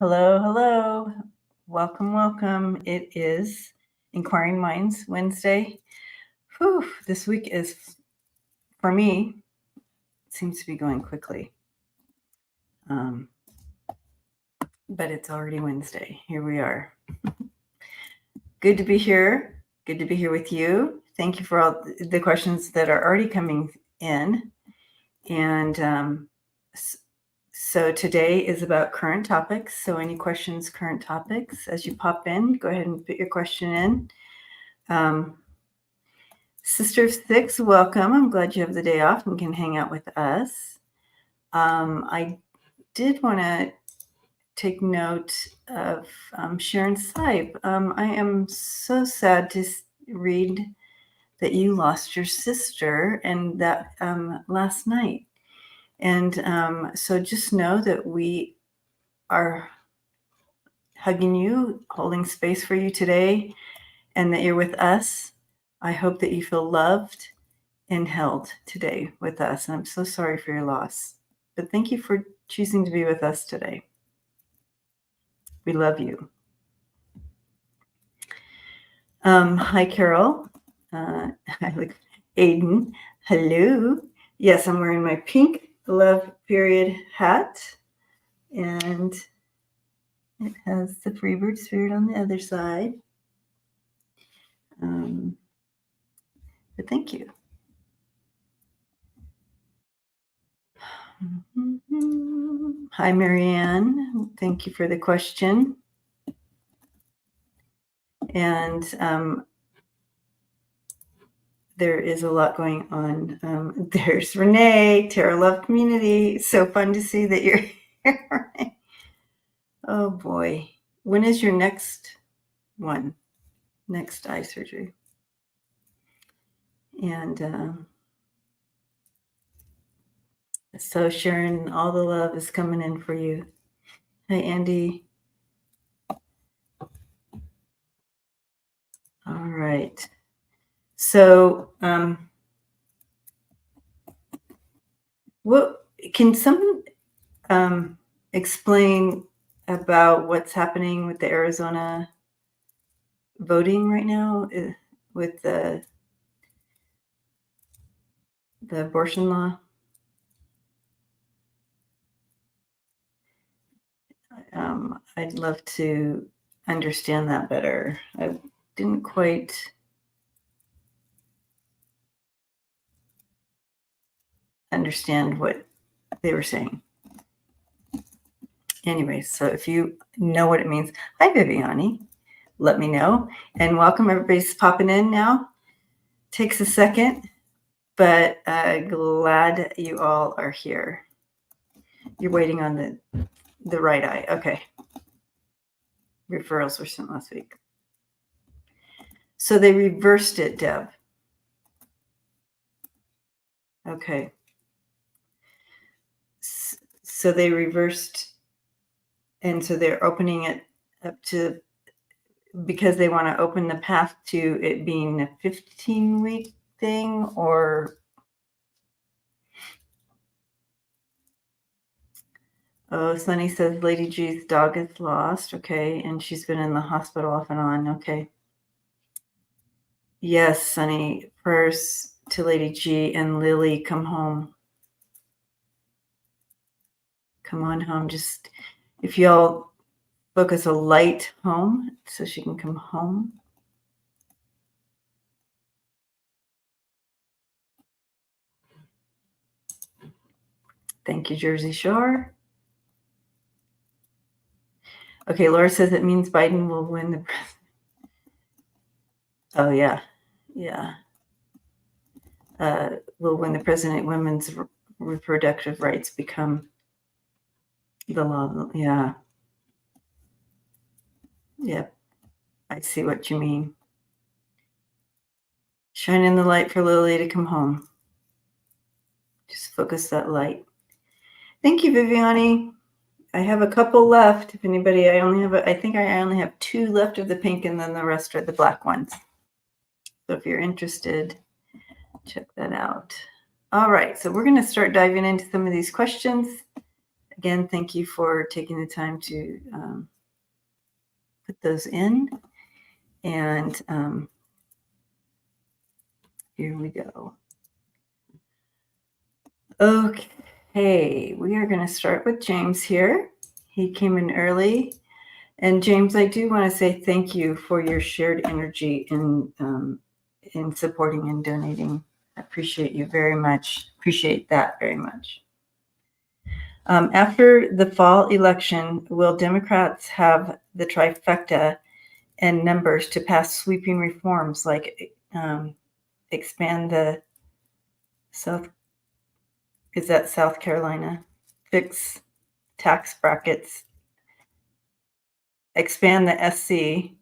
Hello, hello. Welcome, welcome. It is Inquiring Minds Wednesday. Whew, this week is, for me, seems to be going quickly. But it's already Wednesday. Here we are. Good to be here. Good to be here with you. Thank you for all the questions that are already coming in. And so today is about current topics. So any questions, current topics, as you pop in, go ahead and put your question in. Sister of Six, welcome. I'm glad you have the day off and can hang out with us. I did want to take note of Sharon Sipe. I am so sad to read that you lost your sister and that last night. And so just know that we are hugging you, holding space for you today, and that you're with us. I hope that you feel loved and held today with us. And I'm so sorry for your loss, but thank you for choosing to be with us today. We love you. Hi, Carol. I look, Aiden. Hello. Yes, I'm wearing my pink love period hat, and it has the Freebird spirit on the other side. But thank you. Hi, Marianne. Thank you for the question. And there is a lot going on. There's Renee, Terra Love Community. So fun to see that you're here. Oh boy. When is your next one? Next eye surgery? And so Sharon, all the love is coming in for you. Hi, Andy. All right. So what can someone explain about what's happening with the Arizona voting right now with the abortion law? I'd love to understand that better. I didn't quite understand what they were saying. Anyway, so if you know what it means, hi, Viviani, let me know. And welcome, everybody's popping in now. Takes a second, but glad you all are here. You're waiting on the right eye. Okay. Referrals were sent last week. So they reversed it, Deb. Okay. So they reversed, and so they're opening it up to, because they want to open the path to it being a 15-week thing, or oh, Sunny says Lady G's dog is lost. Okay, and she's been in the hospital off and on. Okay. Yes, Sunny, prayers to Lady G and Lily. Come home. Come on home. Just if y'all focus a light home so she can come home. Thank you, Jersey Shore. Okay, Laura says it means Biden will win the president. Oh, yeah. Yeah. Will win the president. Women's reproductive rights become the law. Yeah. Yep. I see what you mean. Shine in the light for Lily to come home. Just focus that light. Thank you, Viviani. I have a couple left. If anybody, I think I only have 2 left of the pink, and then the rest are the black ones. So if you're interested, check that out. All right, so we're going to start diving into some of these questions Again, thank you for taking the time to put those in. And here we go. Okay, we are going to start with James here. He came in early. And James, I do want to say thank you for your shared energy in supporting and donating. I appreciate you very much. Appreciate that very much. After the fall election, will Democrats have the trifecta and numbers to pass sweeping reforms like expand the South Carolina, fix tax brackets, expand the SC?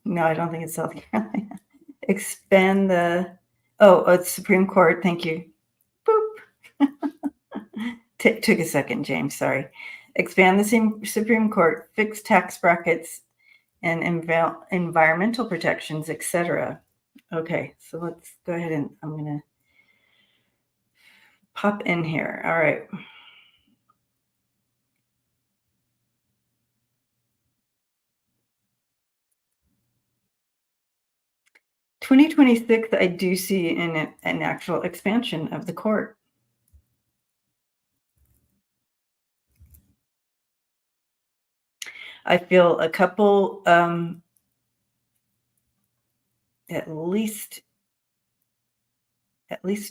No, I don't think it's South Carolina. Expand the it's Supreme Court. Thank you. Boop. Took a second, James. Sorry. Expand the Supreme Court, fix tax brackets and environmental protections, etc. Okay, so let's go ahead and I'm going to pop in here. All right. (2026) I do see an actual expansion of the court. I feel a couple, at least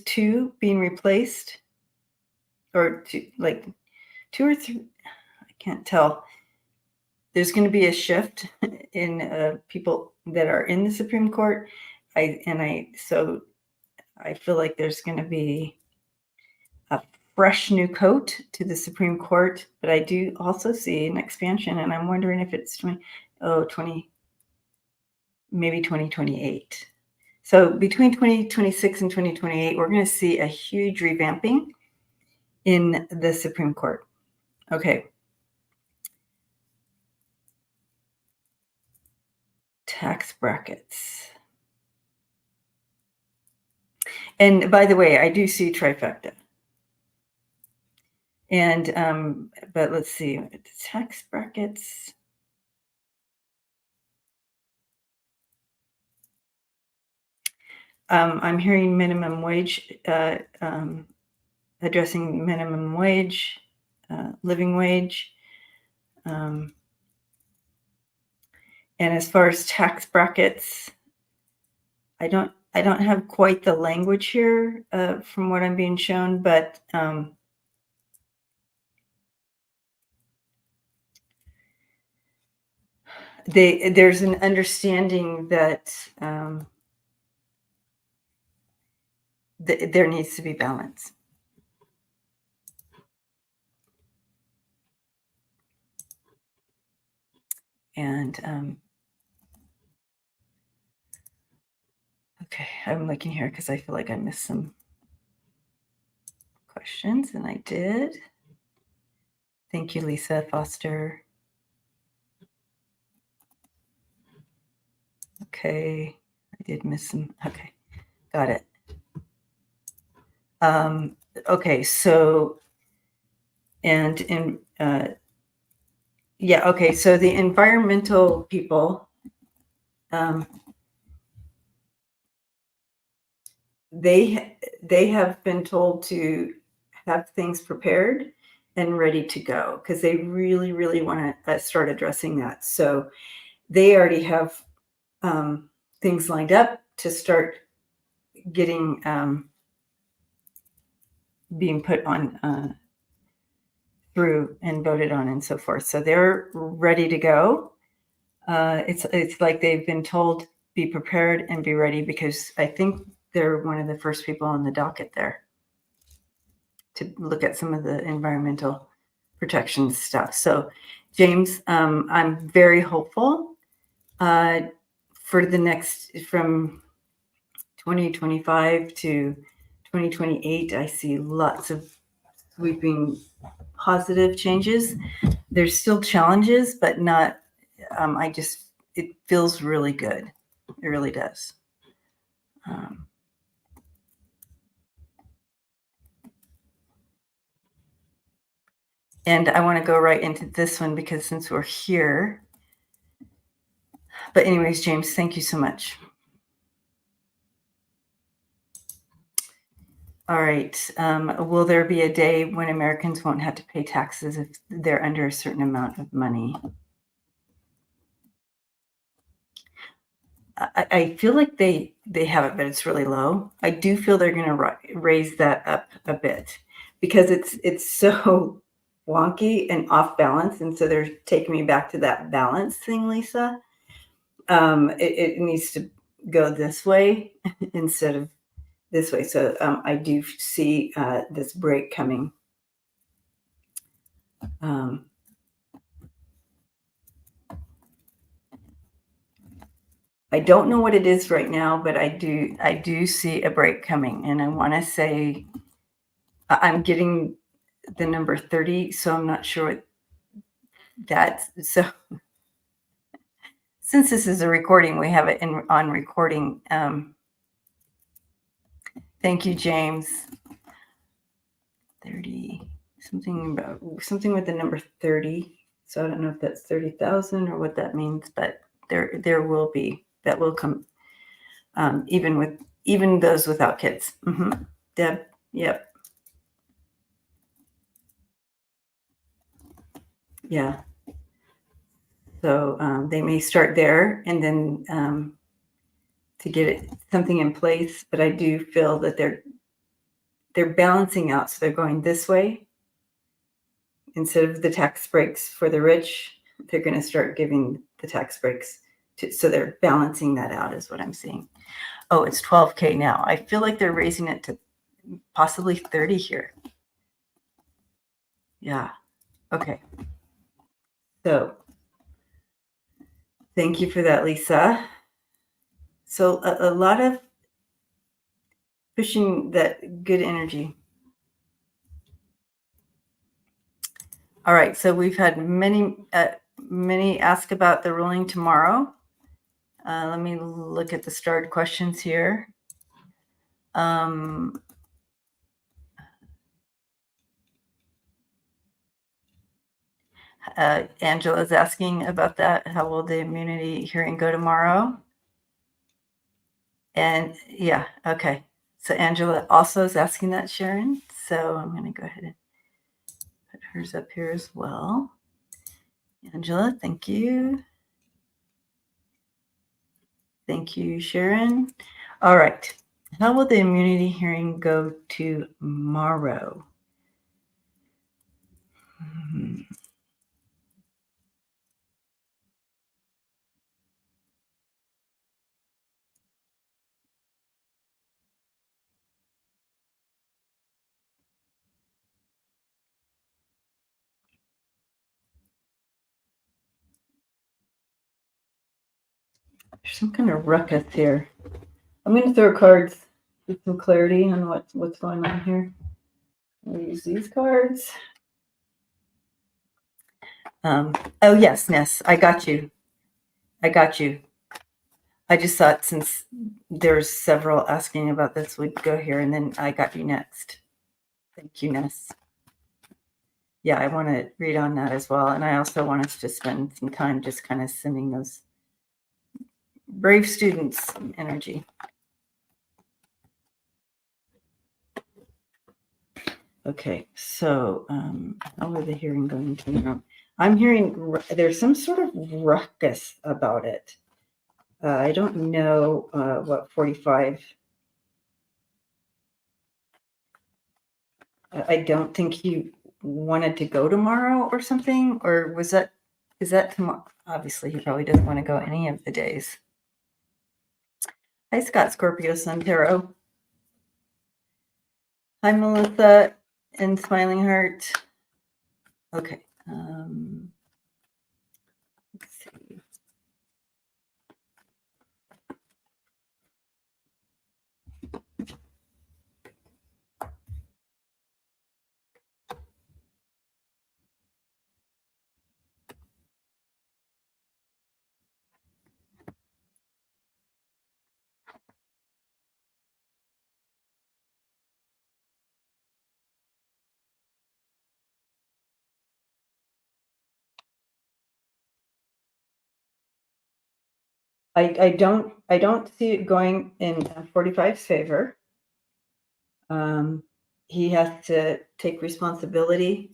two being replaced, or two or three. I can't tell. There's going to be a shift in people that are in the Supreme Court. So I feel like there's going to be a fresh new coat to the Supreme Court, but I do also see an expansion, and I'm wondering if it's maybe 2028. So between 2026 and 2028, we're going to see a huge revamping in the Supreme Court. Okay. Tax brackets. And by the way, I do see trifecta. And but let's see, tax brackets. I'm hearing minimum wage, addressing minimum wage, living wage. And as far as tax brackets, I don't have quite the language here from what I'm being shown, but there's an understanding that there needs to be balance. And okay, I'm looking here because I feel like I missed some questions, and I did. Thank you, Lisa Foster. Okay, I did miss some. Okay, got it. Okay, so yeah, okay, so the environmental people, they have been told to have things prepared and ready to go because they really, really want to start addressing that. So they already have things lined up to start getting being put on through and voted on and so forth. So they're ready to go. It's like they've been told, be prepared and be ready, because I think they're one of the first people on the docket there to look at some of the environmental protection stuff. So, James, I'm very hopeful for the next, from 2025 to 2028. I see lots of sweeping positive changes. There's still challenges, but not, it feels really good. It really does. And I want to go right into this one because since we're here. But anyways, James, thank you so much. All right. Will there be a day when Americans won't have to pay taxes if they're under a certain amount of money? I feel like they have it, but it's really low. I do feel they're going to raise that up a bit because it's so wonky and off balance, and so they're taking me back to that balance thing, Lisa. It needs to go this way instead of this way. So I do see this break coming. I don't know what it is right now, but I do see a break coming, and I want to say I'm getting the number 30, so I'm not sure what that's. So since this is a recording, we have it on recording. Thank you, James. 30, something with the number 30. So I don't know if that's 30,000 or what that means, but there will be, that will come, even those without kids. Deb, yep. Yeah. So they may start there and then to get something in place, but I do feel that they're balancing out. So they're going this way instead of the tax breaks for the rich. They're going to start giving the tax breaks so they're balancing that out, is what I'm seeing. Oh, it's 12K now. I feel like they're raising it to possibly 30 here. Yeah. Okay. So thank you for that, Lisa. So a lot of pushing that good energy. All right. So we've had many ask about the ruling tomorrow. Let me look at the starred questions here. Angela's asking about that. How will the immunity hearing go tomorrow? And yeah, okay. So Angela also is asking that, Sharon. So I'm going to go ahead and put hers up here as well. Angela, thank you. Thank you, Sharon. All right. How will the immunity hearing go tomorrow? There's some kind of ruckus here. I'm going to throw cards with some clarity on what's going on here. We'll use these cards. Oh, yes, Ness, I got you. I just thought since there's several asking about this, we'd go here, and then I got you next. Thank you, Ness. Yeah, I want to read on that as well. And I also want us to spend some time just kind of sending those brave students energy. Okay, so how are the hearing going tomorrow? I'm hearing there's some sort of ruckus about it. I don't know what 45. I don't think he wanted to go tomorrow or something, or is that tomorrow? Obviously, he probably doesn't want to go any of the days. Hi, Scott, Scorpio, Sun, Tarot. Hi, Melissa and Smiling Heart. Okay. Let's see. I don't see it going in 45's favor. He has to take responsibility.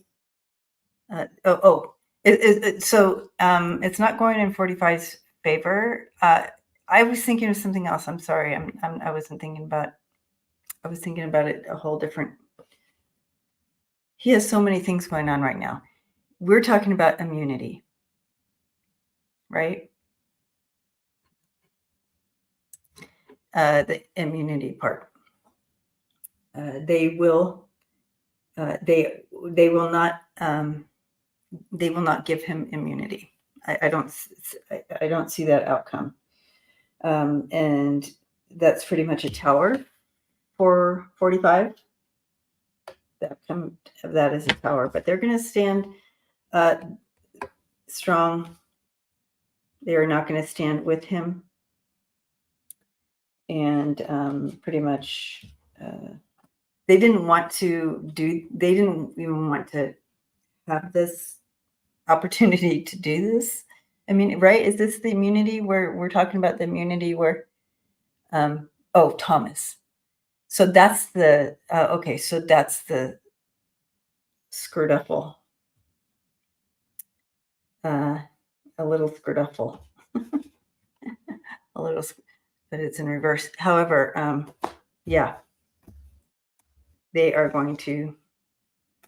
So it's not going in 45's favor. I was thinking of something else. I'm sorry. I wasn't thinking about. I was thinking about it a whole different. He has so many things going on right now. We're talking about immunity, right? The immunity part. They will not give him immunity. I don't see that outcome. And that's pretty much a tower for 45. The outcome of that is a tower, but they're going to stand strong. They are not going to stand with him. And pretty much they didn't even want to have this opportunity to do this. I mean, right? Is this the immunity where we're talking about the immunity where, Thomas. So that's the, okay, so that's the skirtuffle. A little skirtuffle. A little, but it's in reverse. However, yeah, they are going to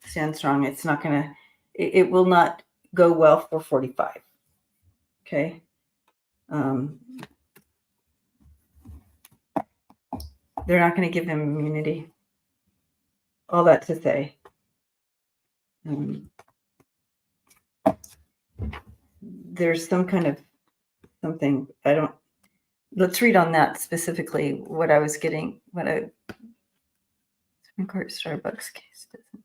stand strong. It's not going to, it will not go well for 45. Okay. They're not going to give him immunity. All that to say, there's some kind of something. Let's read on that specifically what I was getting, Supreme Court Starbucks case doesn't.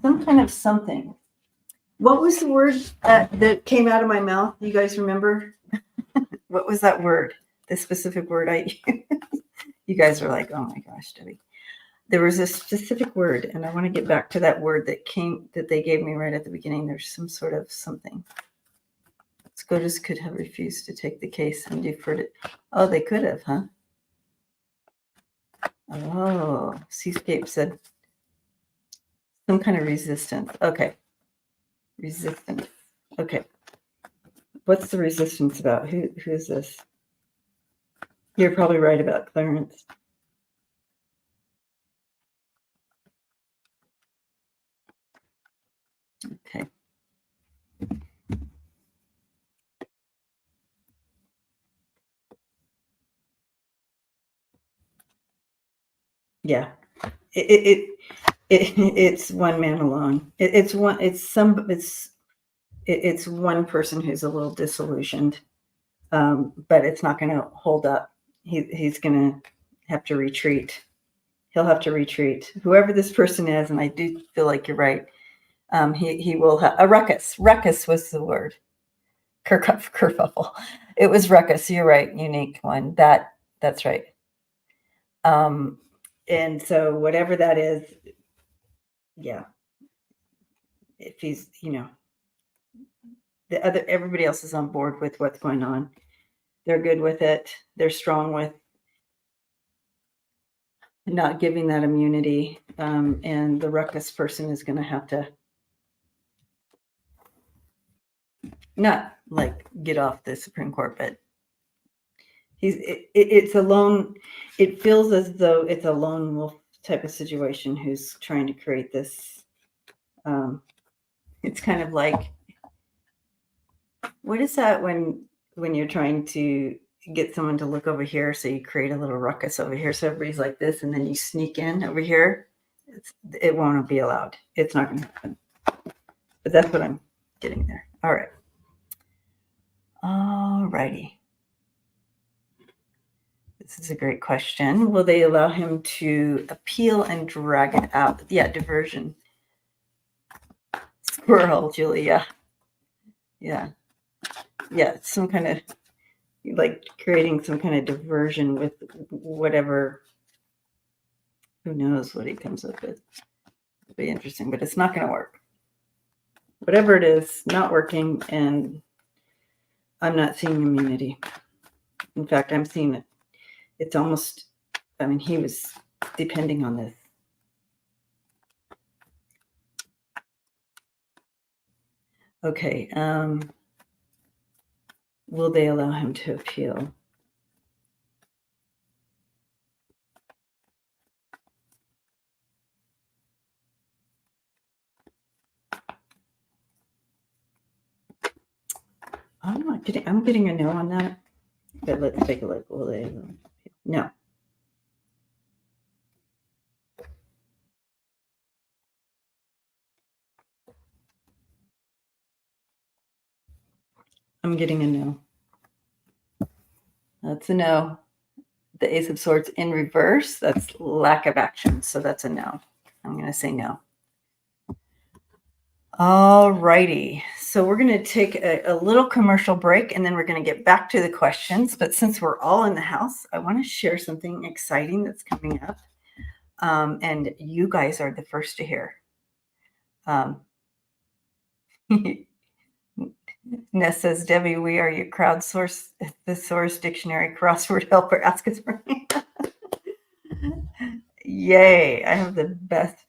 Some kind of something. What was the word that came out of my mouth? You guys remember? What was that word? The specific word I used? You guys are like, oh my gosh, Debbie. There was a specific word, and I want to get back to that word that they gave me right at the beginning. There's some sort of something. SCOTUS could have refused to take the case and deferred it. Oh, they could have, huh? Oh, Seascape said some kind of resistance. Okay. Resistance. Okay. What's the resistance about? Who is this? You're probably right about Clarence. Okay. Yeah. It's one man alone. It's one person who's a little disillusioned, but it's not going to hold up. He's going to have to retreat. He'll have to retreat. Whoever this person is, and I do feel like you're right. He will have a ruckus. Ruckus was the word. Kerfuffle. It was ruckus. You're right. Unique one. That's right. And so whatever that is, yeah. If he's, everybody else is on board with what's going on. They're good with it. They're strong with not giving that immunity. And the ruckus person is going to have to not like get off the Supreme Court, but it's a lone, it feels as though it's a lone wolf type of situation who's trying to create this. It's kind of like, what is that when you're trying to get someone to look over here, so you create a little ruckus over here so everybody's like this, and then you sneak in over here? It won't be allowed. It's not going to happen. But that's what I'm getting there. All right. All righty. This is a great question. Will they allow him to appeal and drag it out? Yeah, diversion. Squirrel, Julia. Yeah. Yeah, some kind of like creating some kind of diversion with whatever. Who knows what he comes up with? It'll be interesting, but it's not going to work. Whatever it is, not working, and I'm not seeing immunity. In fact, I'm seeing it. It's almost, I mean, he was depending on this. Okay. Will they allow him to appeal? I'm getting a no on that. But let's take a look. Will they? No. I'm getting a no. That's a no. The Ace of Swords in reverse, that's lack of action. So that's a no. I'm going to say no. All righty. So we're going to take a little commercial break, and then we're going to get back to the questions. But since we're all in the house, I want to share something exciting that's coming up. And you guys are the first to hear. Ness says, Debbie, we are your crowdsource thesaurus dictionary crossword helper. Ask us for me. Yay. I have the best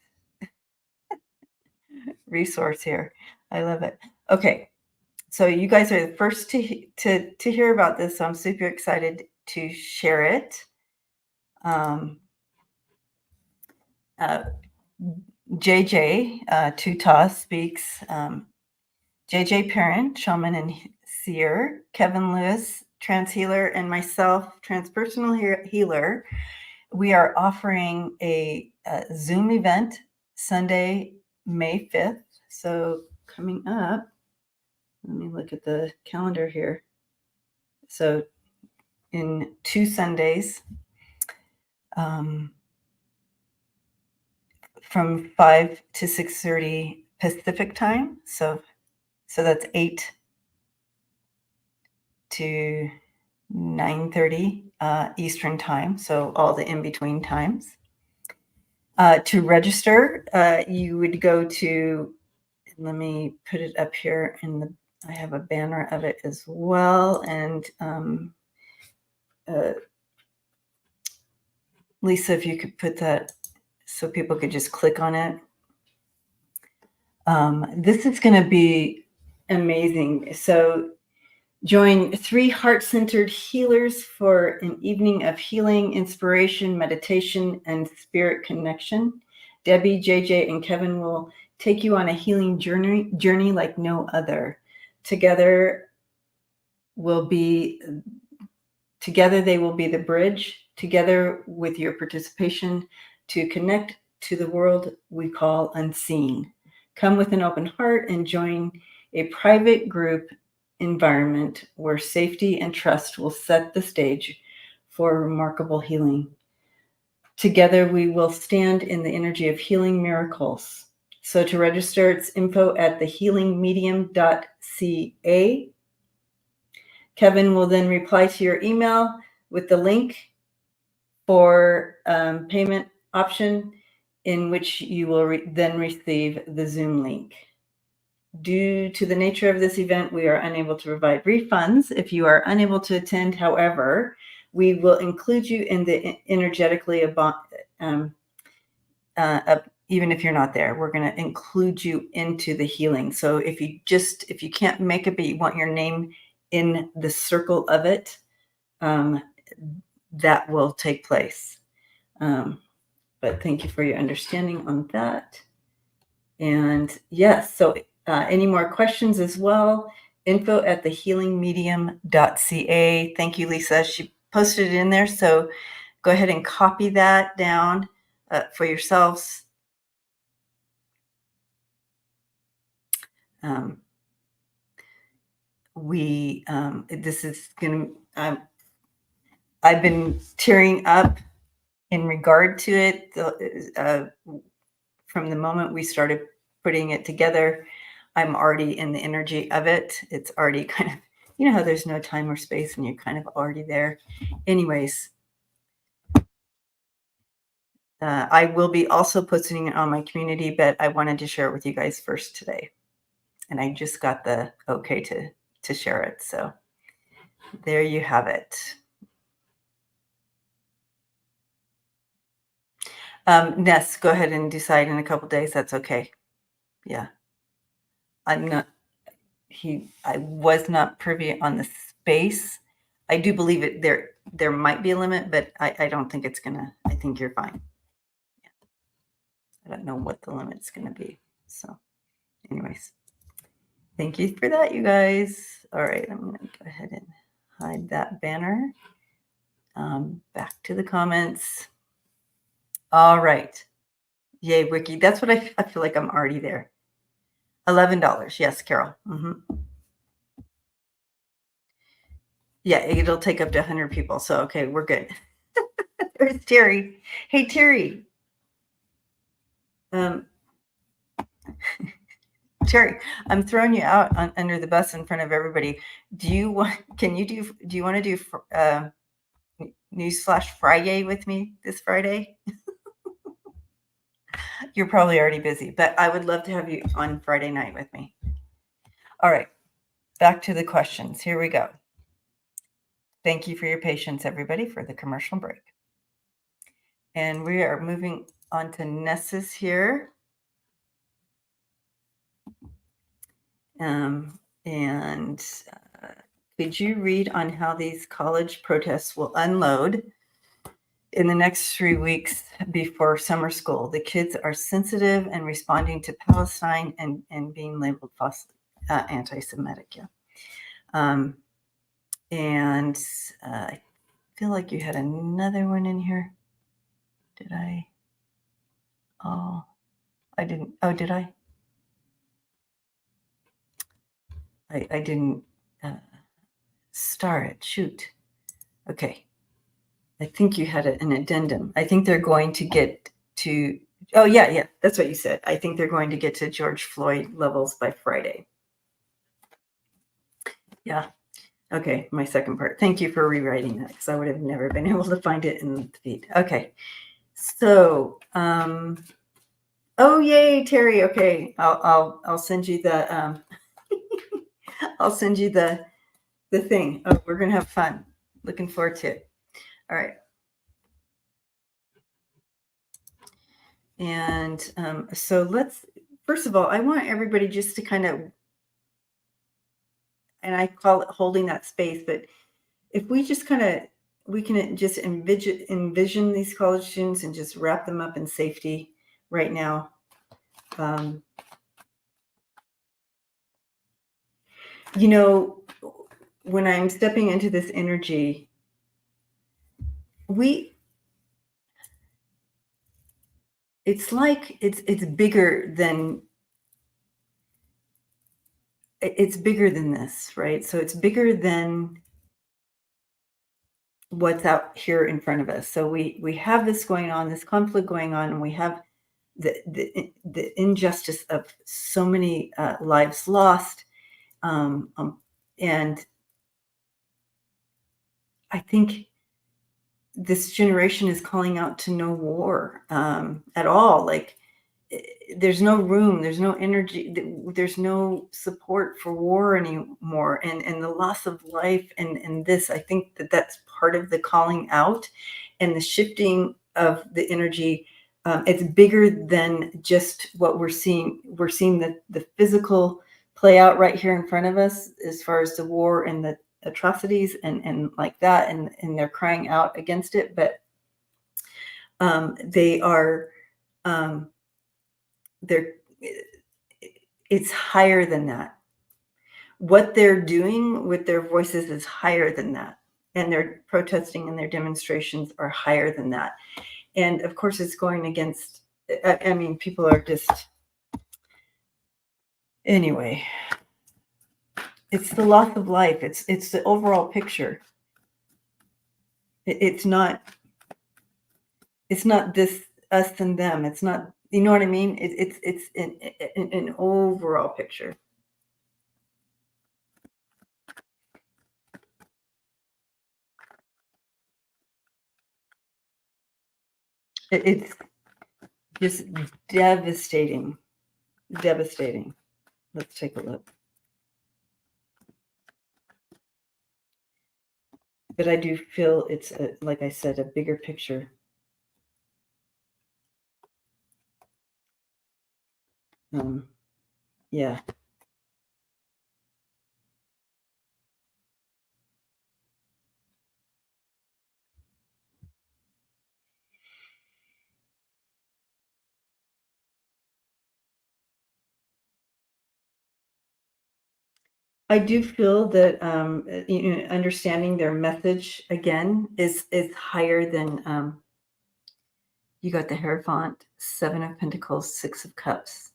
resource here. I love it. Okay. So you guys are the first to hear about this. So I'm super excited to share it. JJ Tuta speaks. JJ Perrin, shaman and seer, Kevin Lewis, trans healer, and myself, transpersonal healer. We are offering a Zoom event Sunday, May 5th. So coming up, let me look at the calendar here. So in 2 Sundays, from 5 to 6:30 Pacific time. So that's 8 to 9:30 Eastern time. So all the in-between times. To register, you would go to, let me put it up here I have a banner of it as well. And Lisa, if you could put that so people could just click on it. This is going to be amazing. So join 3 heart-centered healers for an evening of healing, inspiration, meditation, and spirit connection. Debbie, JJ, and Kevin will take you on a healing journey like no other. Together they will be the bridge, together with your participation, to connect to the world we call unseen. Come with an open heart and join a private group environment where safety and trust will set the stage for remarkable healing. Together, we will stand in the energy of healing miracles. So to register, it's info@thehealingmedium.ca. Kevin will then reply to your email with the link for payment option, in which you will then receive the Zoom link. Due to the nature of this event, we are unable to provide refunds if you are unable to attend. However, we will include you in the energetically even if you're not there, we're going to include you into the healing. So if you can't make it, but you want your name in the circle of it, that will take place. But thank you for your understanding on that. And yes, so any more questions as well, info@thehealingmedium.ca. Thank you, Lisa. She posted it in there. So go ahead and copy that down for yourselves. This is going to, I've been tearing up in regard to it from the moment we started putting it together. I'm already in the energy of it. It's already kind of, You know how there's no time or space and you're kind of already there. Anyways, I will be also posting it on my community, but I wanted to share it with you guys first today. And I just got the okay to share it. So there you have it. Ness, go ahead and decide in a couple days. That's okay. Yeah. I was not privy on the space. I do believe it there might be a limit, but I don't think it's gonna. I think you're fine. Yeah. I don't know what the limit's gonna be. So anyways, thank you for that, you guys. All right, I'm gonna go ahead and hide that banner. Back to the comments. All right. Yay, Wiki. That's what I feel like I'm already there. $11. Yes, Carol. Yeah, it'll take up to 100 people. So, okay, we're good. There's Terry. Hey, Terry. Terry, I'm throwing you out under the bus in front of everybody. Do you want to do Newsflash Friday with me this Friday? You're probably already busy, but I would love to have you on Friday night with me. All right, back to the questions. Here we go. Thank you for your patience, everybody, for the commercial break. And we are moving on to Nessus here. Could you read on how these college protests will unload in the next 3 weeks before summer school? The kids are sensitive and responding to Palestine and being labeled anti-Semitic. Yeah. I feel like you had another one in here. Did I? Oh, I didn't. Oh, did I? I didn't star it. Shoot. Okay. I think you had an addendum. I think they're going to get to, oh, yeah, that's what you said. I think they're going to get to George Floyd levels by Friday. Yeah. Okay, my second part. Thank you for rewriting that because I would have never been able to find it in the feed. Okay. So, oh, yay, Terry. Okay, I'll send you the I'll send you the thing. Oh, we're gonna have fun. Looking forward to it. All right. And so first of all, I want everybody just to kind of, and I call it holding that space, but if we just kind of, we can just envision these college students and just wrap them up in safety right now. You know, when I'm stepping into this energy, it's like it's bigger than this, right? So it's bigger than what's out here in front of us. So we have this going on, this conflict going on, and we have the injustice of so many lives lost, and I think this generation is calling out to no war at all. Like there's no room, there's no energy, there's no support for war anymore, and the loss of life, and this, I think that's part of the calling out and the shifting of the energy. It's bigger than just what we're seeing. We're seeing the physical play out right here in front of us as far as the war and the atrocities and like that, and they're crying out against it, but they are it's higher than that. What they're doing with their voices is higher than that, and their protesting and their demonstrations are higher than that. And of course it's going against, I mean, people are just, anyway, it's the loss of life, it's the overall picture. It's not this us and them. It's not, you know what I mean? It's an overall picture. It's just devastating. Devastating. Let's take a look. But I do feel it's, like I said, a bigger picture. Yeah. I do feel that understanding their message again is higher than you got the Hierophant, Seven of Pentacles, Six of Cups.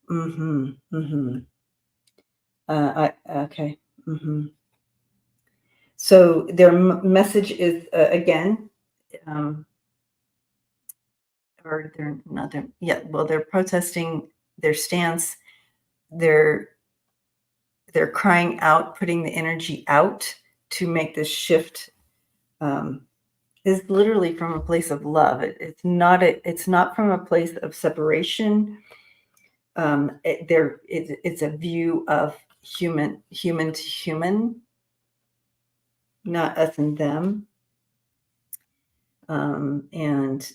Mm-hmm. Mm-hmm. Okay. Mm-hmm. So their message is again, or they're not. Well, they're protesting their stance. They're crying out, putting the energy out to make this shift. Is literally from a place of love. It's not from a place of separation. It's a view of human to human, not us and them. And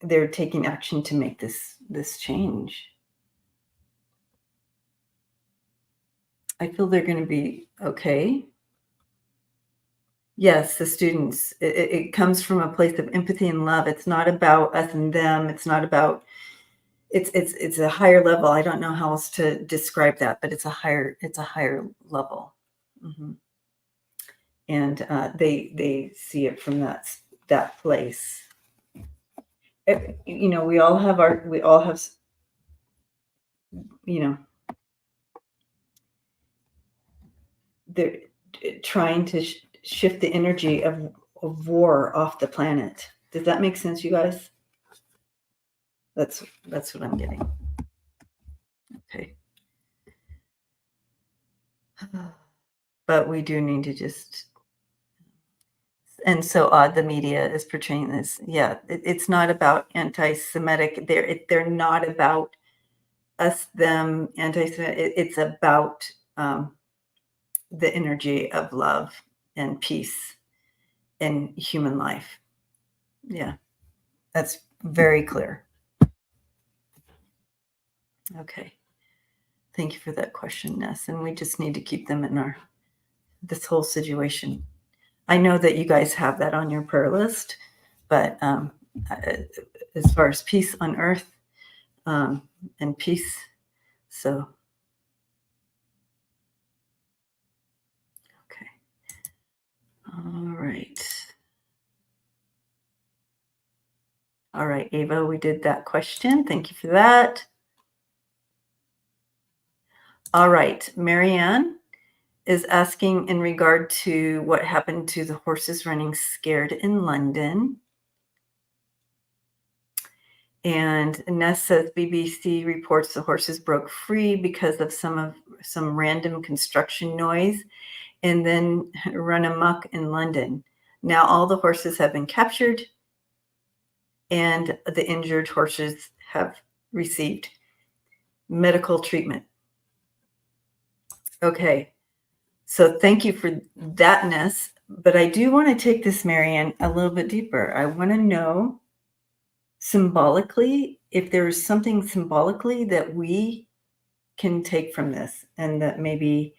they're taking action to make this change. I feel they're going to be okay. Yes, the students. It comes from a place of empathy and love. It's not about us and them. It's not about. It's a higher level. I don't know how else to describe that, but it's a higher level. Mm-hmm. And they see it from that place. We all have they're trying to shift the energy of war off the planet. Does that make sense, you guys? That's what I'm getting. Okay. But we do need to just, and so odd the media is portraying this. Yeah, it's not about anti-Semitic. They're not about us, them, anti-Semitic. It's about the energy of love and peace in human life. Yeah, that's very clear. Okay. Thank you for that question, Ness. And we just need to keep them in this whole situation. I know that you guys have that on your prayer list, but as far as peace on earth and peace, so okay. All right, Ava, we did that question. Thank you for that. All right, Marianne is asking in regard to what happened to the horses running scared in London. And Ness says BBC reports the horses broke free because of some random construction noise and then run amok in London. Now all the horses have been captured and the injured horses have received medical treatment. Okay, so thank you for that, Ness. But I do want to take this, Marianne, a little bit deeper. I want to know symbolically if there is something symbolically that we can take from this and that maybe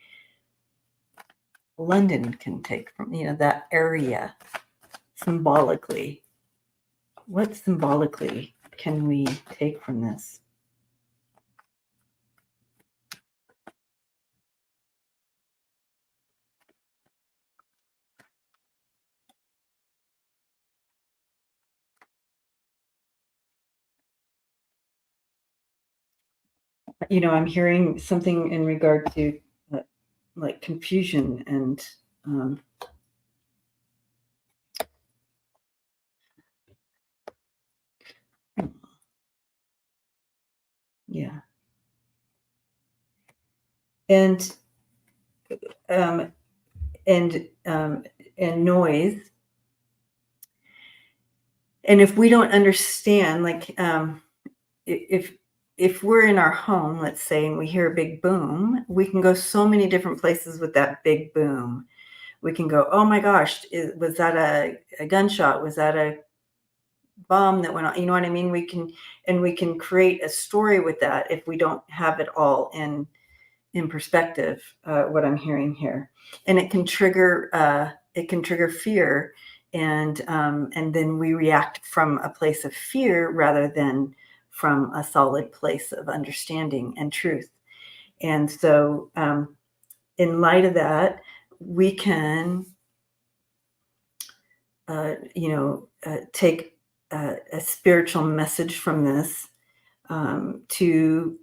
London can take from, that area symbolically. What symbolically can we take from this? I'm hearing something in regard to like confusion and yeah. And and noise. And if we don't understand, like if we're in our home, let's say, and we hear a big boom, we can go so many different places with that big boom. We can go, oh my gosh, was that a gunshot? Was that a bomb that went on? You know what I mean? We can create a story with that if we don't have it all in perspective. What I'm hearing here, and it can trigger fear, and then we react from a place of fear rather than from a solid place of understanding and truth. And so, in light of that, we can, take a spiritual message from this, to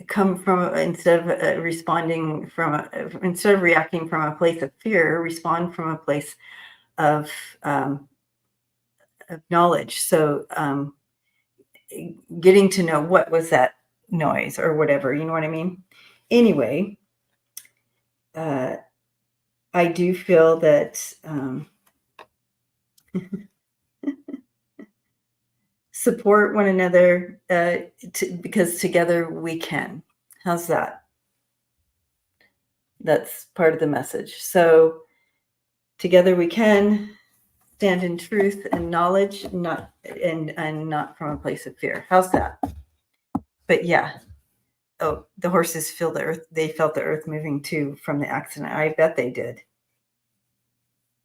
come from, instead of instead of reacting from a place of fear, respond from a place of, of knowledge. So, getting to know what was that noise or whatever, you know what I mean? Anyway, I do feel that, support one another, because together we can. How's that? That's part of the message. So together we can stand in truth and knowledge, and not from a place of fear. How's that? But yeah. Oh, the horses feel the earth. They felt the earth moving too from the accident. I bet they did.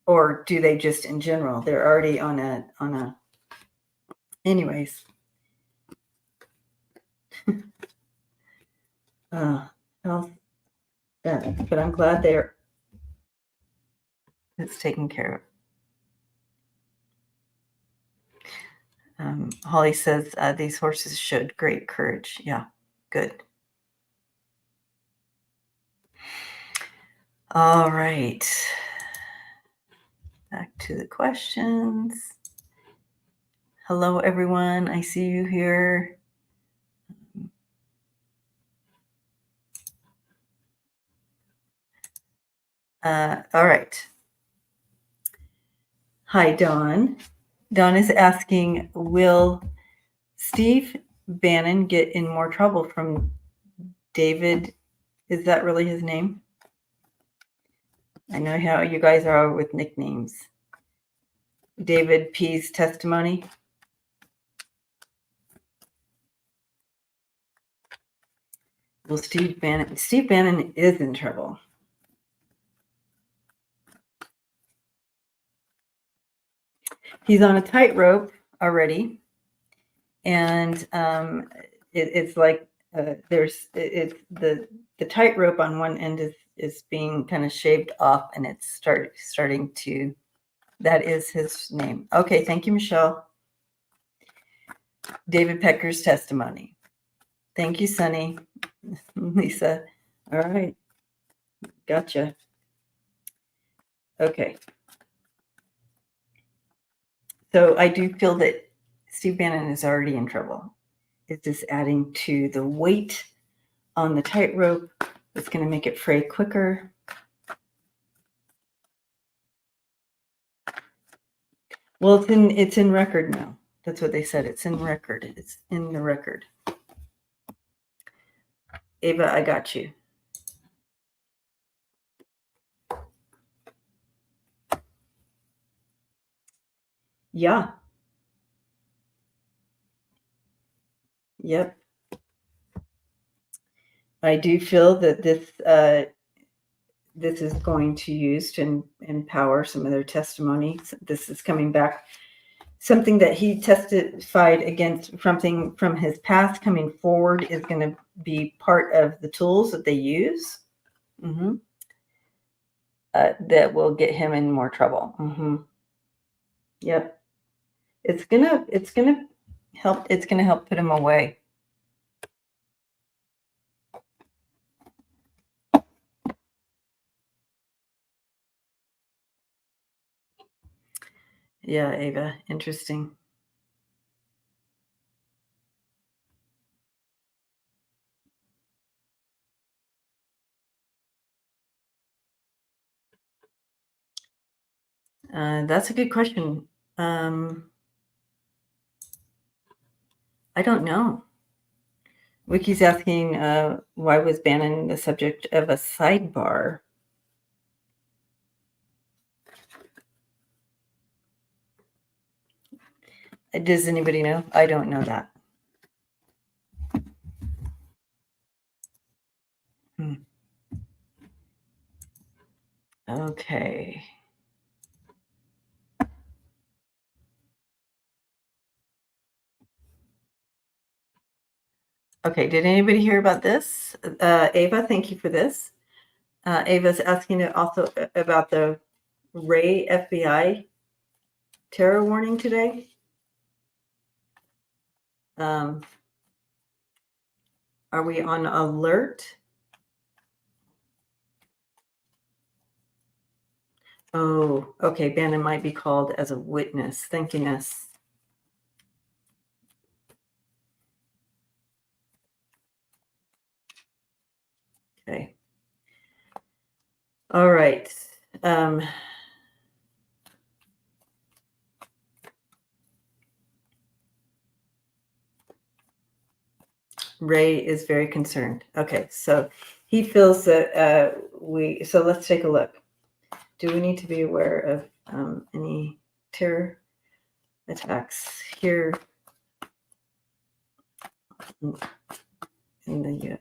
Or do they just in general? They're already on a. Anyways. Health. But I'm glad it's taken care of. Holly says these horses showed great courage. Yeah, good. All right. Back to the questions. Hello, everyone. I see you here. All right. Hi, Dawn. Dawn is asking, will Steve Bannon get in more trouble from David? Is that really his name? I know how you guys are with nicknames. David P's testimony. Well, Steve Bannon is in trouble. He's on a tightrope already, and it's like it's the tightrope on one end is being kind of shaved off, and it's starting to. That is his name. Okay, thank you, Michelle. David Pecker's testimony. Thank you, Sunny. Lisa. All right. Gotcha. Okay. So I do feel that Steve Bannon is already in trouble. It's just adding to the weight on the tightrope. It's going to make it fray quicker. Well, it's in record now. That's what they said. It's in record. It's in the record. Ava, I got you. Yeah. Yep. I do feel that this is going to use to empower some of their testimony. This is coming back. Something that he testified against, something from his past coming forward, is going to be part of the tools that they use. That will get him in more trouble. Yep. It's gonna help. It's gonna help put him away. Yeah, Ava. Interesting. That's a good question. I don't know. Wiki's asking, why was Bannon the subject of a sidebar? Does anybody know? I don't know that. Okay. Okay, did anybody hear about this? Ava, thank you for this. Ava's asking also about the Ray FBI terror warning today. Are we on alert? Oh, okay. Bannon might be called as a witness. Thank goodness. Okay. All right. Ray is very concerned. Okay, so he feels that so let's take a look. Do we need to be aware of any terror attacks here in the US?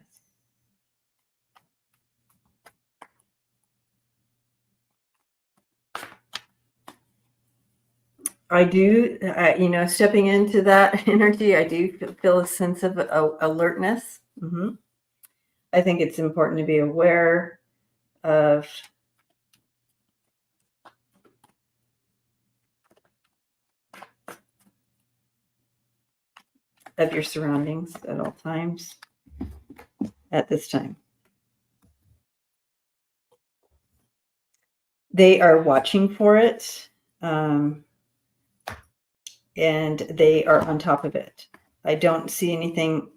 I do, stepping into that energy, I do feel a sense of alertness. I think it's important to be aware of your surroundings at all times at this time. They are watching for it, and they are on top of it. I don't see anything.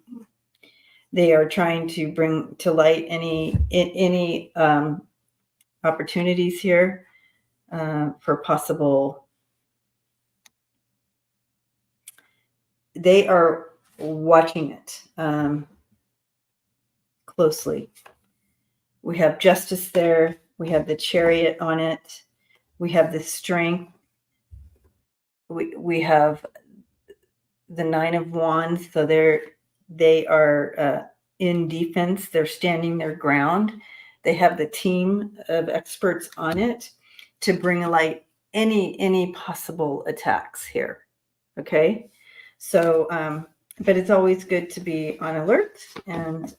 They are trying to bring to light any opportunities here for possible. They are watching it closely. We have justice there. We have the chariot on it. We have the strength. We have the 9 of Wands. So they are in defense. They're standing their ground. They have the team of experts on it to bring alight any possible attacks here. Okay, so but it's always good to be on alert, and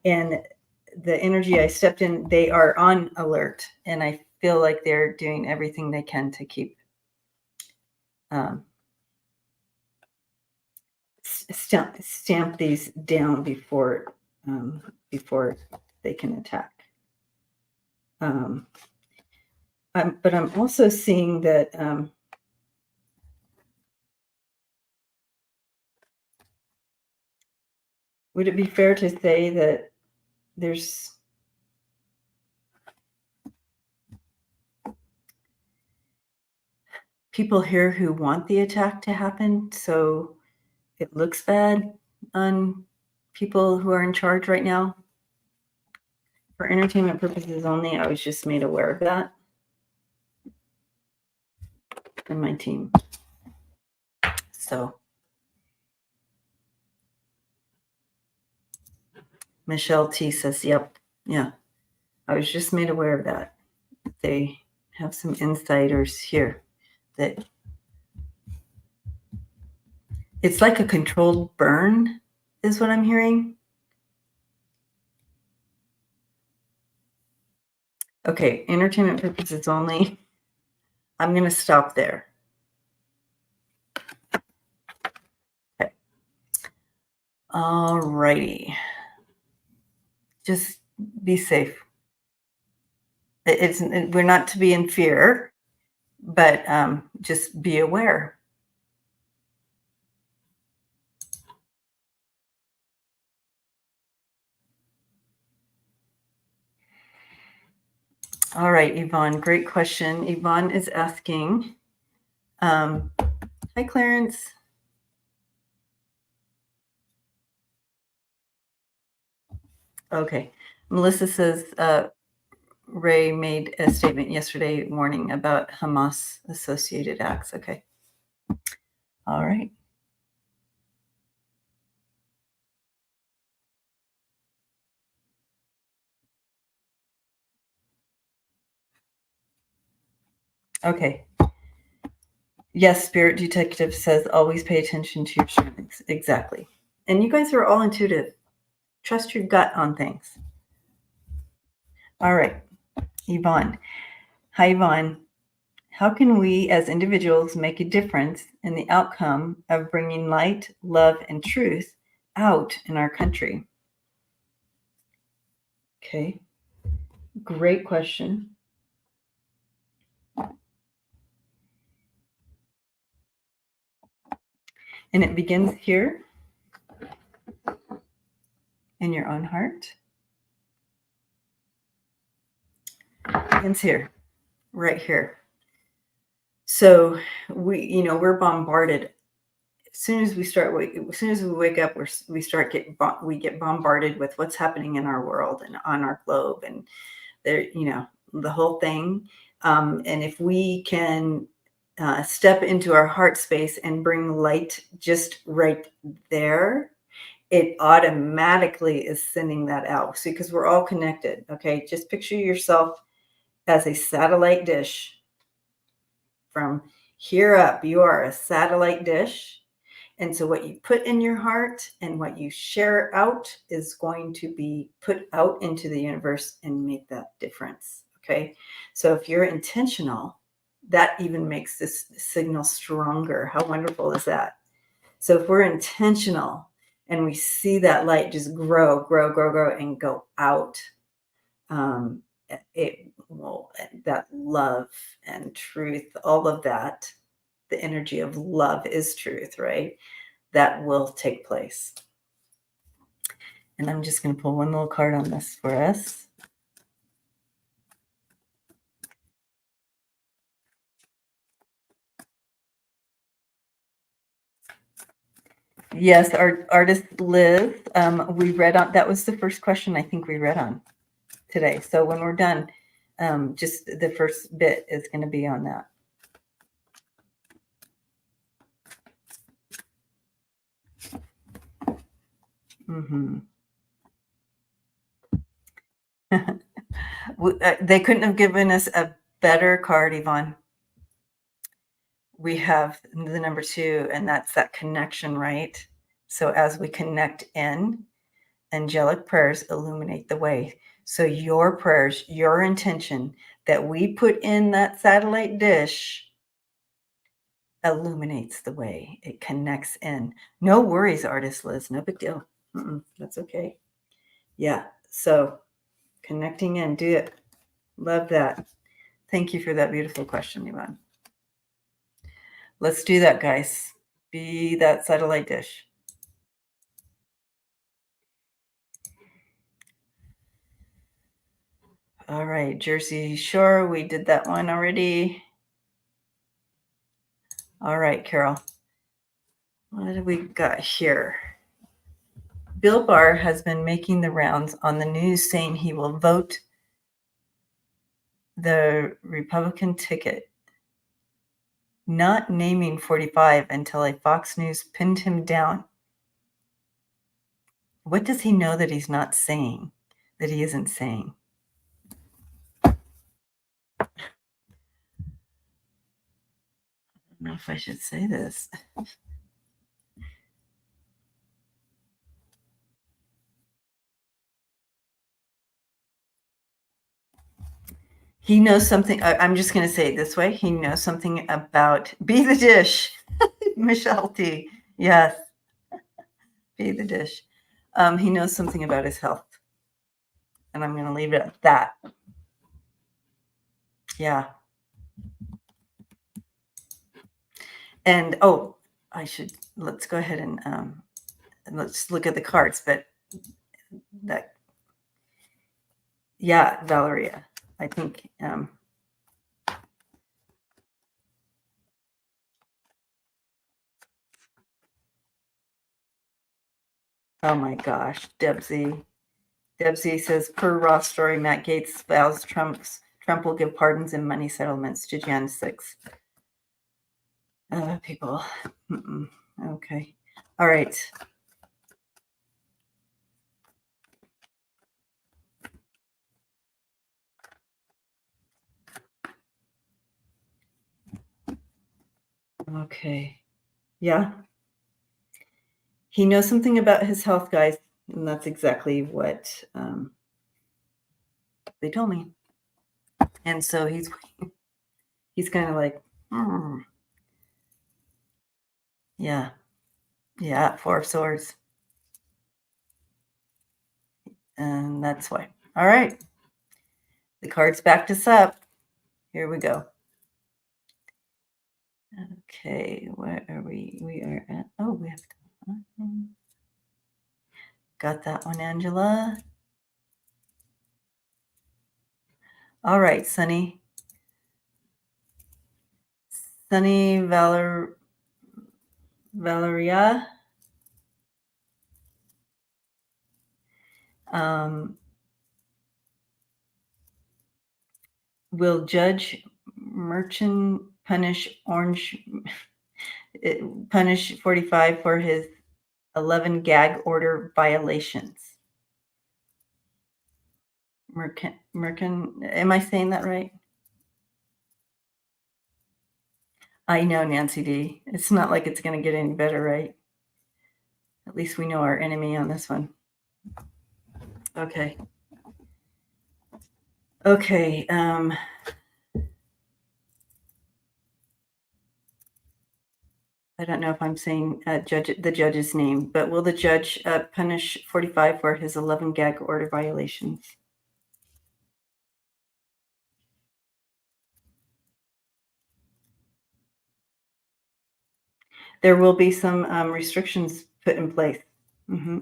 the energy I stepped in, they are on alert, and I feel like they're doing everything they can to keep stamp these down before they can attack. But I'm also seeing that would it be fair to say that there's people here who want the attack to happen, so it looks bad on people who are in charge right now? For entertainment purposes only, I was just made aware of that in my team. So Michelle T says, yep, yeah. I was just made aware of that. They have some insiders here that it's like a controlled burn, is what I'm hearing. Okay, entertainment purposes only. I'm going to stop there. Okay. All righty. Just be safe. We're not to be in fear, but just be aware. All right, Yvonne, great question. Yvonne is asking, hi, Clarence. Okay. Melissa says, Ray made a statement yesterday morning about Hamas associated acts. Okay. All right. Okay. Yes, Spirit Detective says always pay attention to your surroundings. Exactly. And you guys are all intuitive. Trust your gut on things. All right. Yvonne. Hi, Yvonne. How can we as individuals make a difference in the outcome of bringing light, love, and truth out in our country? Okay. Great question. And it begins here in your own heart. It begins here, right here. So we're bombarded. As soon as we wake up, we get bombarded with what's happening in our world and on our globe, and there, the whole thing. And if we can step into our heart space and bring light just right there, it automatically is sending that out. See, because we're all connected. Okay, just picture yourself as a satellite dish. From here up, you are a satellite dish. And so what you put in your heart and what you share out is going to be put out into the universe and make that difference. Okay. So if you're intentional, that even makes this signal stronger. How wonderful is that? So if we're intentional and we see that light just grow, grow, grow, grow, and go out, it will, that love and truth, all of that, the energy of love is truth, right? That will take place. And I'm just going to pull one little card on this for us. Yes, our artist Liz, we read on, that was the first question I think we read on today. So when we're done, just the first bit is going to be on that. Mm-hmm. They couldn't have given us a better card, Yvonne. We have the number 2, and that's that connection, right? So as we connect in, angelic prayers illuminate the way. So your prayers, your intention that we put in that satellite dish illuminates the way. It connects in. No worries, artist Liz. No big deal. That's okay. Yeah. So connecting in, do it. Love that. Thank you for that beautiful question, Yvonne. Let's do that, guys. Be that satellite dish. All right, Jersey Shore, we did that one already. All right, Carol. What do we got here? Bill Barr has been making the rounds on the news saying he will vote the Republican ticket, not naming 45 until a Fox News pinned him down. What does he know that he's not saying, that he isn't saying? I don't know if I should say this. He knows something. I'm just going to say it this way. He knows something about be the dish. Michelle T. Yes. Be the dish. He knows something about his health. And I'm going to leave it at that. Yeah. And let's go ahead and let's look at the cards. But that, yeah, Valeria. I think oh my gosh, Debsy says, per Ross story, Matt Gaetz vows Trump will give pardons and money settlements to Jan 6. People. Okay. All right. Okay. Yeah. He knows something about his health, guys, and that's exactly what they told me. And so he's kind of like, yeah, 4 of Swords, and that's why. All right, the cards backed us up. Here we go. Okay, where are we? We are at. Oh, we have. Got that one, Angela. All right, Sunny Valeria. Will Judge Merchant punish 45 for his 11 gag order violations? Merkin, am I saying that right? I know, Nancy D. It's not like it's going to get any better, right? At least we know our enemy on this one. Okay. Okay. I don't know if I'm saying the judge's name, but will the judge punish 45 for his 11 gag order violations? There will be some restrictions put in place. Mm-hmm.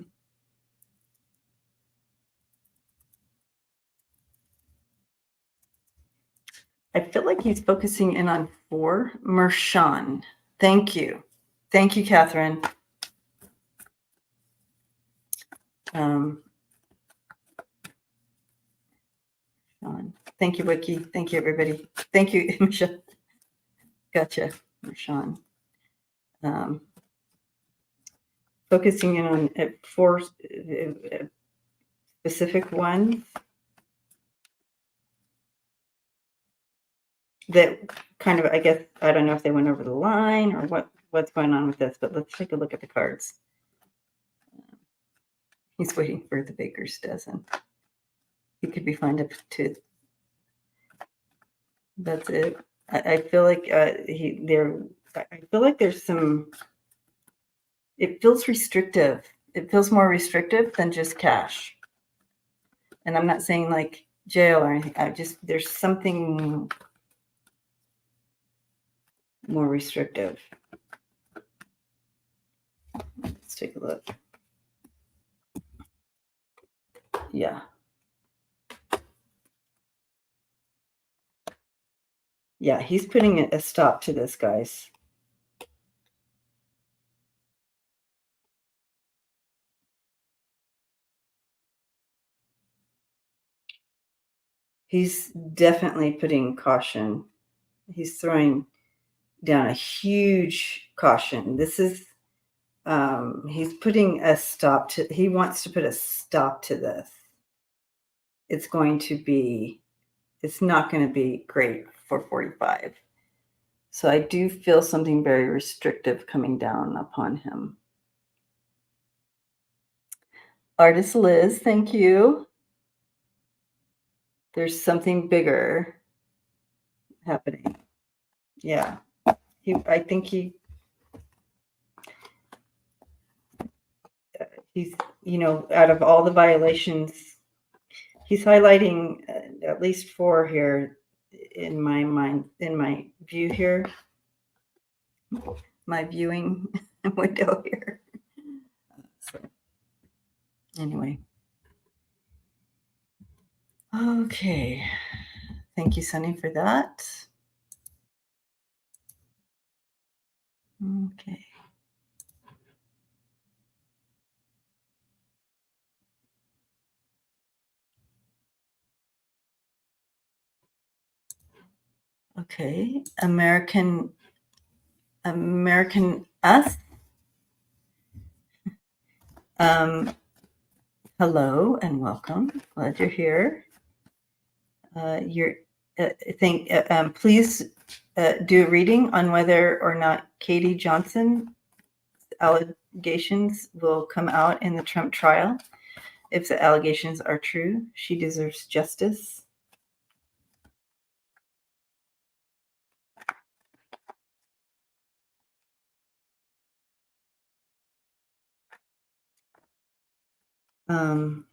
I feel like he's focusing in on 4. Mershon. Thank you. Thank you, Catherine. Thank you, Wiki. Thank you, everybody. Thank you, Michelle. Gotcha, Mershon. Focusing in on 4 specific ones that kind of, I guess, I don't know if they went over the line or what's going on with this, but let's take a look at the cards. He's waiting for the baker's dozen. He could be fined up to. That's it. I feel like I feel like there's some. It feels restrictive. It feels more restrictive than just cash. And I'm not saying like jail or anything. There's something more restrictive. Let's take a look. Yeah. Yeah, he's putting a stop to this, guys. He's definitely putting caution. He's throwing down a huge caution. This is, he's putting a stop to, he wants to put a stop to this. It's not going to be great for 45. So I do feel something very restrictive coming down upon him. Artist Liz, thank you. There's something bigger happening. Yeah. I think he's, out of all the violations, he's highlighting at least 4 here in my mind, in my view here, my viewing window here. So anyway. Okay. Thank you, Sunny, for that. Okay. Okay. American Us. Hello and welcome. Glad you're here. You're please do a reading on whether or not Katie Johnson allegations will come out in the Trump trial. If the allegations are true, she deserves justice. Um,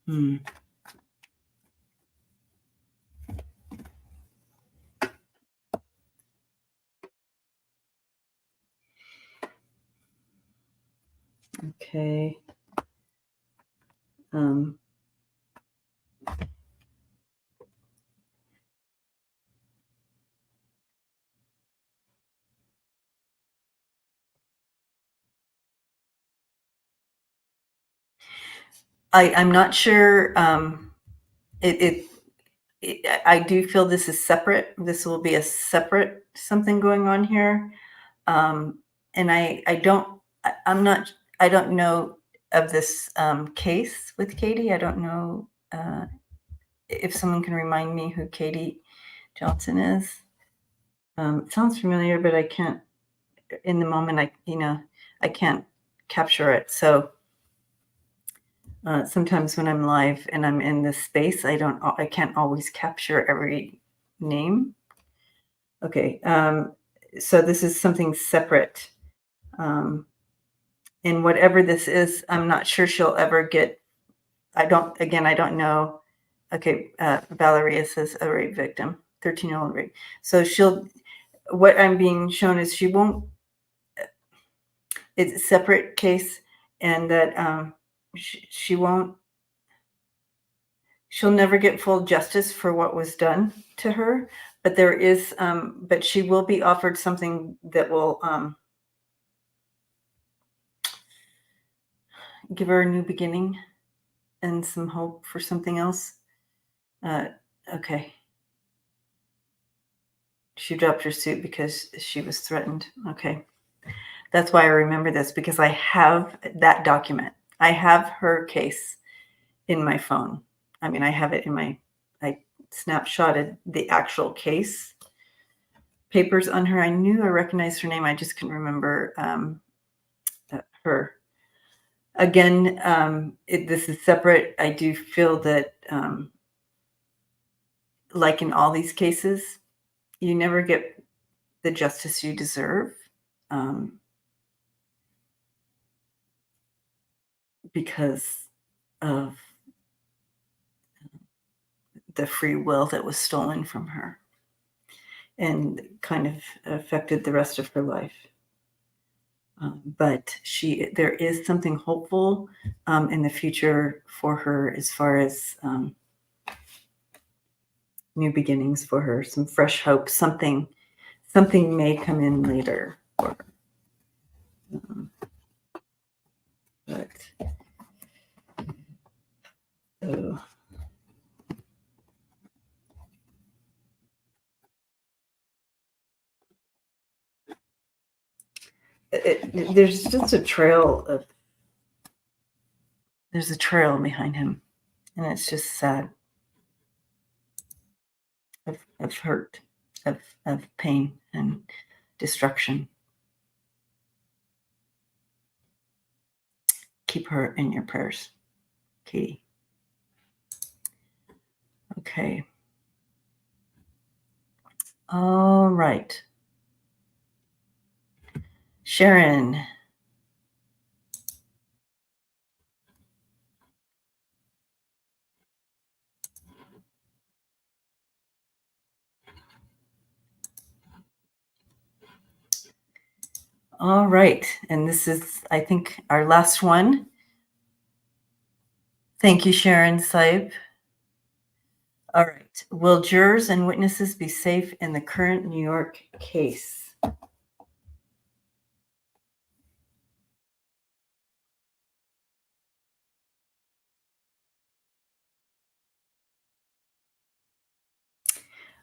hmm. Okay. I'm not sure. I do feel this is separate. This will be a separate something going on here. And I don't know of this case with Katie. I don't know if someone can remind me who Katie Johnson is. It sounds familiar, but I can't, in the moment, I can't capture it. So sometimes when I'm live and I'm in this space, I can't always capture every name. Okay. So this is something separate. And whatever this is, I'm not sure she'll ever get. I don't know. Okay. Valeria says a rape victim, 13-year-old rape. So what I'm being shown is she won't, it's a separate case, and that she won't, she'll never get full justice for what was done to her, but but she will be offered something that will give her a new beginning and some hope for something else. Okay. She dropped her suit because she was threatened. Okay. That's why I remember this, because I have that document. I have her case in my phone. I mean, I have it I snapshotted the actual case papers on her. I knew I recognized her name. I just couldn't remember her. Again, this is separate. I do feel that, like in all these cases, you never get the justice you deserve, because of the free will that was stolen from her and kind of affected the rest of her life. But there is something hopeful in the future for her, as far as new beginnings for her, some fresh hope, something may come in later for her. But so, there's just a trail behind him, and it's just sad, of hurt, of pain and destruction. Keep her in your prayers, Katie. Okay. All right. Sharon. All right. And this is, I think, our last one. Thank you, Sharon Sipe. All right. Will jurors and witnesses be safe in the current New York case?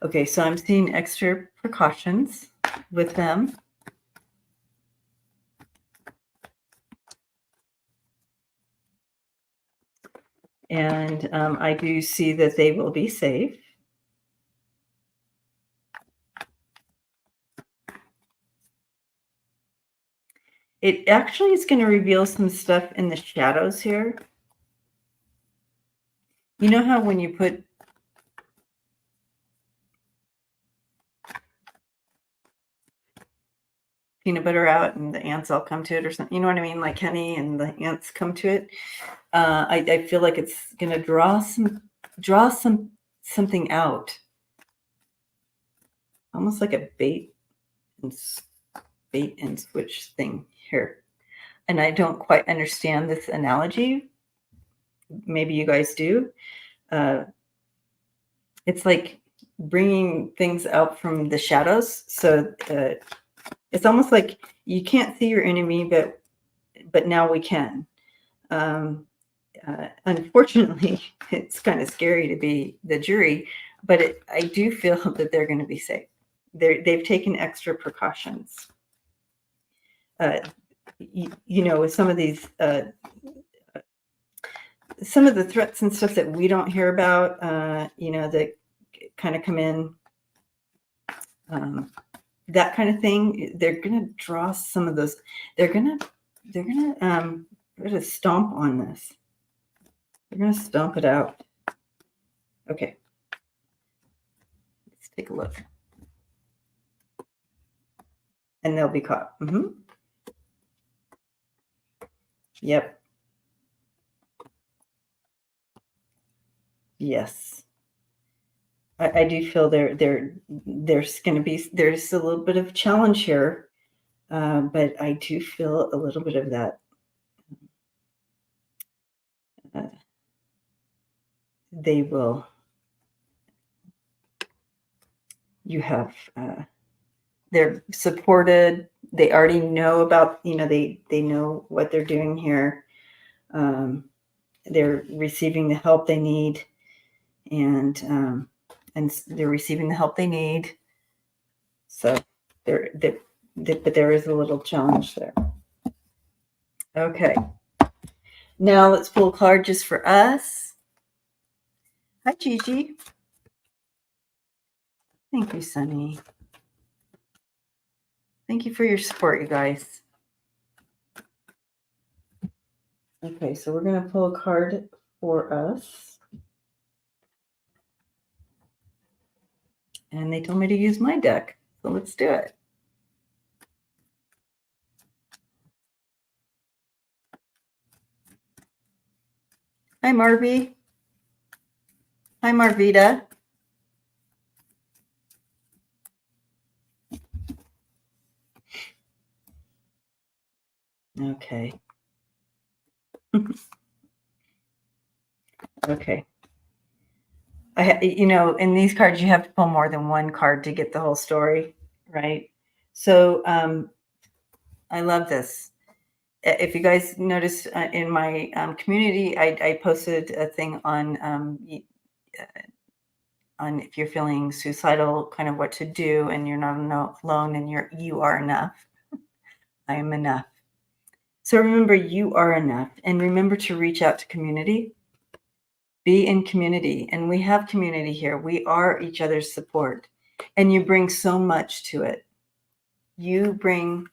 Okay, so I'm seeing extra precautions with them. And I do see that they will be safe. It actually is going to reveal some stuff in the shadows here. You know how when you put peanut butter out and the ants all come to it or something, you know what I mean? Like honey and the ants come to it. I feel like it's going to draw something out, almost like a bait and switch thing here. And I don't quite understand this analogy. Maybe you guys do. It's like bringing things out from the shadows. So it's almost like you can't see your enemy, but now we can. Unfortunately, it's kind of scary to be the jury, but I do feel that they're going to be safe. They've taken extra precautions. You know, with some of these, some of the threats and stuff that we don't hear about, you know, that kind of come in, that kind of thing. They're going to draw some of those. They're going to stomp on this. They're going to stomp it out. Okay. Let's take a look. And they'll be caught. Yep. Yes. I do feel there's going to be, there's a little bit of challenge here, but I do feel a little bit of that. They will. You have. They're supported. They already know about. You know, they know what they're doing here. They're receiving the help they need, and they're receiving the help they need. So but there is a little challenge there. Okay. Now let's pull a card just for us. Hi, Gigi. Thank you, Sunny. Thank you for your support, you guys. Okay, so we're going to pull a card for us. And they told me to use my deck, so let's do it. Hi, Marvy. Hi, Marvita. Okay. Okay. You know, in these cards, you have to pull more than one card to get the whole story, right? So I love this. If you guys noticed in my community, I posted a thing on if you're feeling suicidal, kind of what to do, and you're not alone, and you are enough. I am enough. So remember, you are enough, and remember to reach out to community. Be in community, and we have community here. We are each other's support, and you bring so much to it. You bring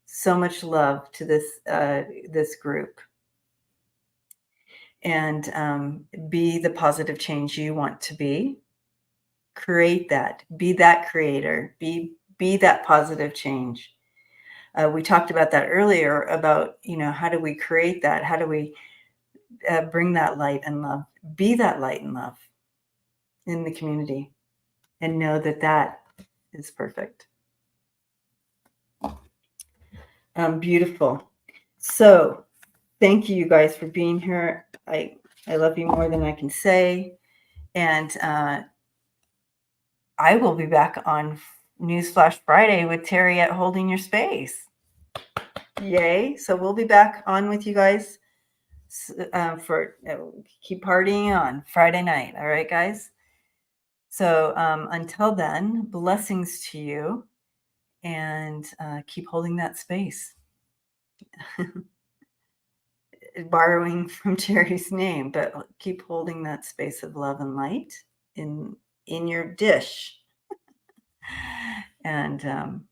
so much love to this group, and be the positive change you want to be. Create that. Be that creator. Be that positive change. We talked about that earlier about, you know, how do we create that? How do we bring that light and love? Be that light and love in the community, and know that that is perfect. Beautiful. So thank you guys for being here. I I love you more than I can say. And I will be back on Newsflash Friday with Terry at Holding Your Space. Yay. So we'll be back on with you guys for keep partying on Friday night. All right, guys. So until then, blessings to you, and keep holding that space. Borrowing from Terry's name, but keep holding that space of love and light in your dish. And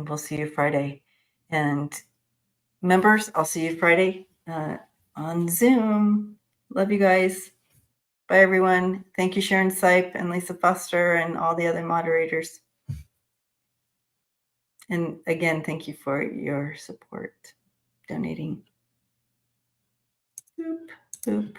we'll see you Friday. And members, I'll see you Friday on Zoom. Love you guys. Bye, everyone. Thank you, Sharon Sipe and Lisa Foster and all the other moderators. And again, thank you for your support, donating. Boop, boop.